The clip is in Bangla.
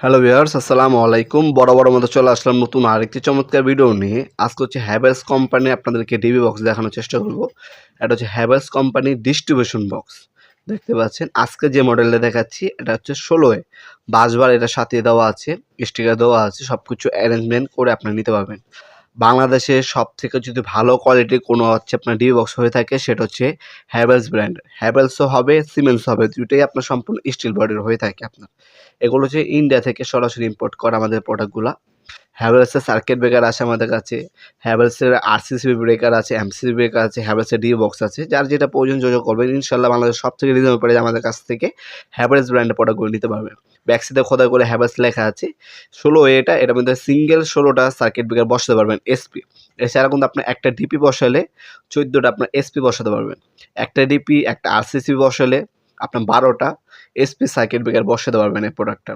হ্যালো ভিউয়ার্স, আসসালামু আলাইকুম। বড় মতো চলে আসলাম নতুন আরেকটি চমৎকার ভিডিও নিয়ে। আজকে হচ্ছে হ্যাভেলস কোম্পানি আপনাদেরকে ডিবি বক্স দেখানোর চেষ্টা করব। এটা হচ্ছে হ্যাভেলস কোম্পানির ডিস্ট্রিবিউশন বক্স। দেখতে পাচ্ছেন আজকে যে মডেলটা দেখাচ্ছি এটা হচ্ছে 16 বাসবার এটা সাথে দেওয়া আছে, স্টিকার দেওয়া আছে, সবকিছু অ্যারেঞ্জমেন্ট করে আপনি নিতে পারবেন। বাংলাদেশে সবথেকে যদি ভালো কোয়ালিটির কোনো হচ্ছে আপনার ডিবি বক্স হয়ে থাকে সেটা হচ্ছে হ্যাভেলস ব্র্যান্ড। হ্যাভেলসও হবে, সিমেন্স হবে, দুটোই আপনার সম্পূর্ণ স্টিল বডির হয়ে থাকে আপনার। এগুলো হচ্ছে ইন্ডিয়া থেকে সরাসরি ইম্পোর্ট করা আমাদের প্রোডাক্টগুলা। হ্যাভেলসের সার্কিট ব্রেকার আছে আমাদের কাছে, হ্যাভেলসের আরসিসিবি ব্রেকার আছে, এমসিসিবি ব্রেকার আছে, হ্যাভেলসের ডি বক্স আছে। যার যেটা প্রয়োজন যোগাযোগ করবেন, ইনশাআল্লাহ বাংলাদেশের সবথেকে রিজনেবল প্রাইসে আমাদের কাছ থেকে হ্যাভেলস ব্র্যান্ডের প্রোডাক্টগুলো নিতে পারবেন। ব্যাকসাইডে খোদাই করে হ্যাভেলস লেখা আছে। 16 এটার মধ্যে সিঙ্গেল 16টা সার্কিট ব্রেকার বসাতে পারবেন এসপি। এছাড়া কিন্তু আপনার একটা ডিপি বসালে 14টা আপনার এসপি বসাতে পারবেন। একটা ডিপি, একটা আরসিসিবি বসালে আপনার 12টা এসপি সার্কিট ব্রেকার বসাতে পারবেন এই প্রোডাক্টটা।